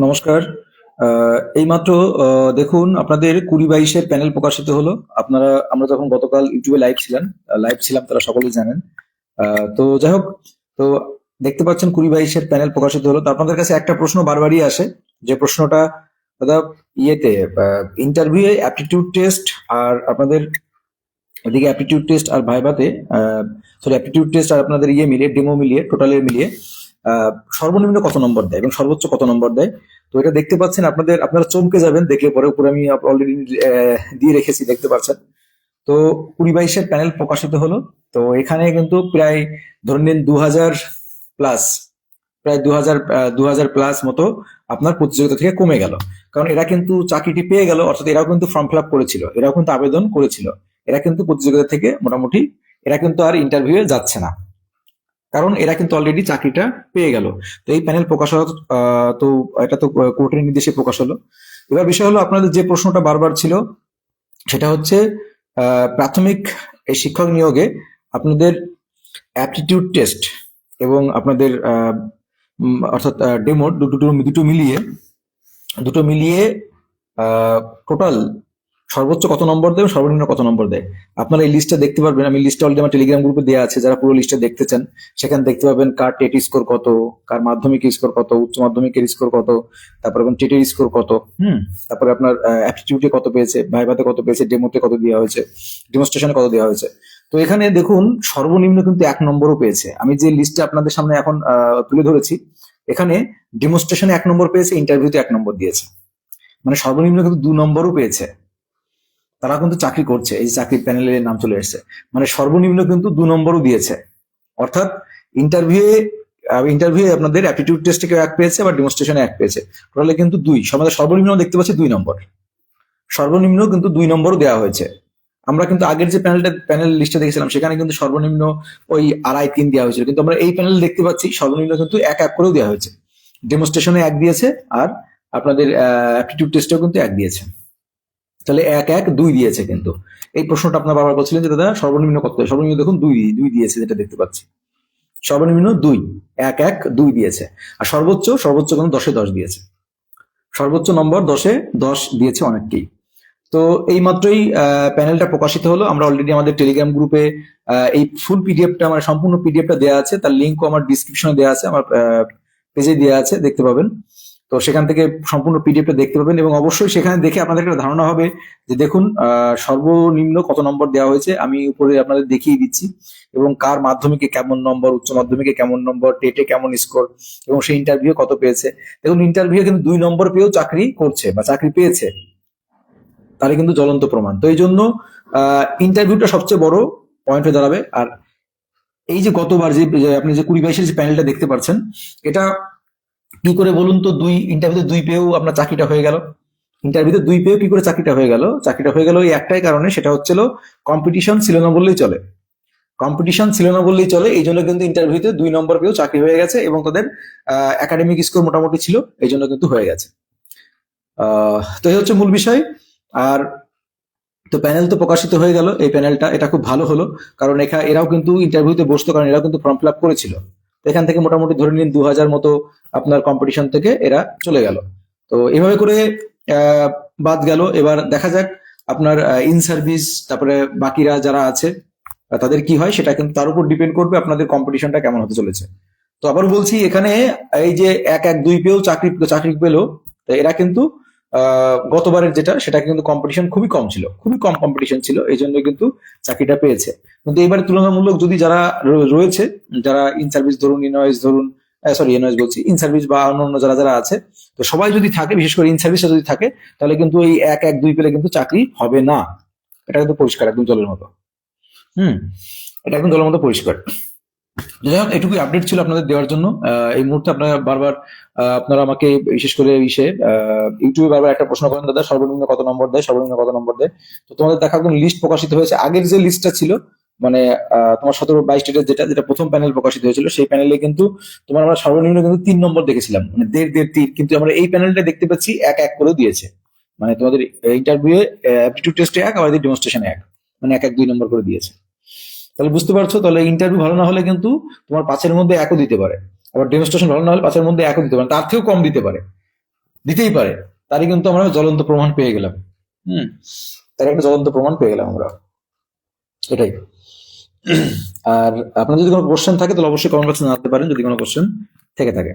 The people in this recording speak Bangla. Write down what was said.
নমস্কার। এইমাত্র দেখুন আপনাদের 20-22-এর প্যানেল প্রকাশিত হলো। আমরা যখন গতকাল ইউটিউবে লাইভ ছিলাম তারা সকলেই জানেন। তো যাই হোক, তো দেখতে পাচ্ছেন 20-22-এর প্যানেল প্রকাশিত হলো। তো আপনাদের কাছে একটা প্রশ্ন বারবারই আসে, যে প্রশ্নটা দাদা ইয়েতে ইন্টারভিউ অ্যাপটিটিউড টেস্ট আর আপনাদের এদিকে অ্যাপটিটিউড টেস্ট আর ভাইভাতে, সরি অ্যাপটিটিউড টেস্ট আর আপনাদের ইয়ে মিলিয়ে ডেমো মিলিয়ে টোটালের মিলিয়ে সর্বনিম্ন কত নম্বর দেয় এবং সর্বোচ্চ কত নম্বর দেয়। তো এটা দেখতে পাচ্ছেন, আপনারা চমকে যাবেন দেখলে পরে, উপরে আমি অলরেডি দিয়ে রেখেছি, দেখতে পাচ্ছেন। তো 20-22-এর প্যানেল প্রকাশিত হলো। তো এখানে কিন্তু প্রায় ধরে নিন 2000 প্লাস, প্রায় 2000 প্লাস মতো আপনার প্রতিযোগিতা থেকে কমে গেল। কারণ এরা কিন্তু চাকরিটি পেয়ে গেল, অর্থাৎ এরাও কিন্তু ফর্ম ফিল আপ করেছিল, এরাও কিন্তু আবেদন করেছিল, এরা কিন্তু প্রতিযোগিতা থেকে মোটামুটি এরা কিন্তু আর ইন্টারভিউ যাচ্ছে না, কারণ এরা কিন্তু অলরেডি চাকরিটা পেয়ে গেল। তো এই প্যানেল প্রকাশ হলো। তো এটা তো কোর্টের নির্দেশে প্রকাশ হলো। এবার বিষয় হলো, আপনাদের যে প্রশ্নটা বারবার ছিল সেটা হচ্ছে প্রাথমিক এই শিক্ষক নিয়োগে আপনাদের অ্যাপটিটিউড টেস্ট এবং আপনাদের অর্থাৎ ডেমো দুটো মিলিয়ে টোটাল সর্বোচ্চ কত নম্বর দেয়, সর্বনিম্ন কত নম্বর দেয়। আপনারা এই লিস্টটা দেখতে পারবেন, আমি লিস্টটা অলরেডি আমার টেলিগ্রাম গ্রুপে দেওয়া আছে, যারা পুরো লিস্টটা দেখতে চান সেখানে দেখতে পাবেন কার টেট স্কোর কত, কার মাধ্যমিকের স্কোর কত, উচ্চ মাধ্যমিকের স্কোর কত, তারপর টেটের স্কোর কত, তারপরে আপনার অ্যাপটিটিউডে কত পেয়েছে, ভাইভাতে কত পেয়েছে, ডেমোতে কত দেওয়া হয়েছে, ডেমোস্ট্রেশনে কত দেওয়া হয়েছে। তো এখানে দেখুন সর্বনিম্ন কিন্তু 1 নম্বরও পেয়েছে। আমি যে লিস্টটা আপনাদের সামনে এখন তুলে ধরেছি, এখানে ডেমোস্ট্রেশনে 1 নম্বর পেয়েছে, ইন্টারভিউতে 1 নম্বর দিয়েছে, মানে সর্বনিম্ন কিন্তু 2 নম্বরও পেয়েছে। তারা কিন্তু চাকরি করছে, এই চাকরির প্যানেলে নাম চলে এসেছে, মানে সর্বনিম্ন কিন্তু 2 নম্বরও দিয়েছে। অর্থাৎ ইন্টারভিউ আপনাদের অ্যাপটিটিউড টেস্টে কেউ 1 পেয়েছে, আবার ডেমনস্ট্রেশনে 1 পেয়েছে, টোটালে কিন্তু 2। সর্বনিম্ন দেখতে পাচ্ছি 2 নম্বর, সর্বনিম্ন কিন্তু 2 নম্বরও দেওয়া হয়েছে। আমরা কিন্তু আগের যে প্যানেল লিস্টে দেখেছিলাম সেখানে কিন্তু সর্বনিম্ন ওই 2.5-3 দেওয়া হয়েছিল, কিন্তু আমরা এই প্যানেল দেখতে পাচ্ছি সর্বনিম্ন কিন্তু 1 করেও দেওয়া হয়েছে। ডেমনস্ট্রেশনে 1 দিয়েছে, আর আপনাদের অ্যাপটিটিউড টেস্টেও কিন্তু 1 দিয়েছে। তাহলে 1-1-2 দিয়েছে। কিন্তু এই প্রশ্নটা আপনার বারবার বলছিলেন যে দাদা সর্বনিম্ন কত, সর্বনিম্ন দেখুন 2 দিয়েছে, যেটা দেখতে পাচ্ছি সর্বনিম্ন 2, 1-1-2 দিয়েছে। আর সর্বোচ্চ কিন্তু 10-10 দিয়েছে, সর্বোচ্চ নম্বর 10-10 দিয়েছে অনেককেই। তো এই মাত্রই প্যানেলটা প্রকাশিত হলো। আমরা অলরেডি আমাদের টেলিগ্রাম গ্রুপে এই ফুল পিডিএফটা, আমার সম্পূর্ণ পিডিএফটা দেওয়া আছে, তার লিঙ্কও আমার ডিসক্রিপশনে দেওয়া আছে, আমার পেজে দেওয়া আছে, দেখতে পাবেন। তো সেখান থেকে সম্পূর্ণ পিডিএফটা দেখতে পাবেন, এবং অবশ্যই সেখানে দেখে আপনাদের একটা ধারণা হবে যে দেখুন সর্বনিম্ন কত নম্বর দেওয়া হয়েছে, আমি উপরে আপনাদের দেখিয়ে দিচ্ছি, এবং কার মাধ্যমিকে কেমন নম্বর, উচ্চ মাধ্যমিকে কেমন নম্বর, টেটে কেমন স্কোর, এবং সেই ইন্টারভিউ কত পেয়েছে। দেখুন ইন্টারভিউ কিন্তু 2 নম্বর পেয়েও চাকরি করছে বা চাকরি পেয়েছে, তাহলে কিন্তু জ্বলন্ত প্রমাণ। তো এই জন্য ইন্টারভিউটা সবচেয়ে বড় পয়েন্ট হয়ে দাঁড়াবে। আর এই যে গতবার যে আপনি যে 20-22-এর যে প্যানেলটা দেখতে পাচ্ছেন, এটা কি করে বলুন তো, ইন্টারভিউতে 2 পেয়েও আপনার চাকরিটা হয়ে গেল। ইন্টারভিউতে 2 পেয়েও কি করে চাকরিটা হয়ে গেল? চাকরিটা হয়ে গেল এই একটাই কারণে, সেটা হচ্ছিল কম্পিটিশন ছিল না বললেই চলে। কম্পিটিশন ছিল না বললেই চলে, এই জন্য কিন্তু ইন্টারভিউতে 2 নম্বর পেয়েও চাকরি হয়ে গেছে, এবং তাদের একাডেমিক স্কোর মোটামুটি ছিল, এই জন্য কিন্তু হয়ে গেছে। তো এই হচ্ছে মূল বিষয়। আর তো প্যানেল তো প্রকাশিত হয়ে গেল, এই প্যানেলটা এটা খুব ভালো হলো, কারণ এরাও কিন্তু ইন্টারভিউতে বসতো, কারণ এরাও কিন্তু ফর্ম ফিল আপ করেছিল। তো এখান থেকে মোটামুটি ধরে নিন 2000 মতো আপনার কম্পিটিশন থেকে এরা চলে গেল। তো এভাবে করে বাদ গেল। এবার দেখা যাক আপনার ইন সার্ভিস, তারপরে বাকিরা যারা আছে তাদের কি হয়, সেটা কিন্তু তার উপর ডিপেন্ড করবে আপনাদের কম্পিটিশনটা কেমন হতে চলেছে। তো আবার বলছি, এখানে এই যে 1-1-2 পেয়েও চাকরি পেলো, এরা কিন্তু গতবারের যেটা, সেটা কিন্তু কম্পিটিশন খুবই কম ছিল, খুবই কম কম্পিটিশন ছিল, এই জন্য কিন্তু চাকরিটা পেয়েছে। কিন্তু এবারে তুলনামূলক যদি যারা রয়েছে, যারা ইন সার্ভিস ধরুন, ইনওয়েস ধরুন, সরি ইনওয়েস বলছি, ইন সার্ভিস বা অন্যান্য যারা যারা আছে, তো সবাই যদি থাকে, বিশেষ করে ইন সার্ভিসে যদি থাকে, তাহলে কিন্তু এই 1-1-2 পেলে কিন্তু চাকরি হবে না। এটা কিন্তু পরিষ্কার, একদম জলের মতো। এটা একদম জলের মতো পরিষ্কার। যাই হোক, এটুকুই আপডেট ছিল আপনাদের দেওয়ার জন্য। এই মুহূর্তে আপনারা বারবার আপনারা আমাকে বিশেষ করে ইউটিউবে বারবার একটা প্রশ্ন করেন, দাদা সর্বনিম্ন কত নম্বর দেয়, সর্বনিম্ন কত নম্বর দেয়। তো তোমাদের দেখা একদম লিস্ট প্রকাশিত হয়েছে, আগের যে লিস্টটা ছিল, মানে তোমার 17-22 স্টেটের যেটা প্রথম প্যানেল প্রকাশিত হয়েছিল, সেই প্যানেলে কিন্তু তোমার আমরা সর্বনিম্ন কিন্তু 3 নম্বর দেখেছিলাম, মানে 1.5-1.5-3, কিন্তু আমরা এই প্যানেলটা দেখতে পাচ্ছি 1-1 করেও দিয়েছে। মানে তোমাদের ইন্টারভিউ অ্যাপটিটিউড টেস্টে 1, আবার ডেমনস্ট্রেশনে 1, মানে 1-1-2 নম্বর করে দিয়েছে। তাহলে বুঝতে পারছো, তাহলে ইন্টারভিউ ভালো না হলে কিন্তু তোমার 5-এর মধ্যে 1ও দিতে পারে, আবার ডেমনস্ট্রেশন ভালো না হলে 5-এর মধ্যে 1ও দিতে পারে, তার থেকেও কম দিতে পারে। দিতেই পারে, তারই কিন্তু আমরা জ্বলন্ত প্রমাণ পেয়ে গেলাম। তার একটা জ্বলন্ত প্রমাণ পেয়ে গেলাম আমরা, এটাই। আর আপনার যদি কোনো কোশ্চেন থাকে তাহলে অবশ্যই কমেন্ট বক্সে জানাতে পারেন, যদি কোনো কোশ্চেন থেকে থাকে।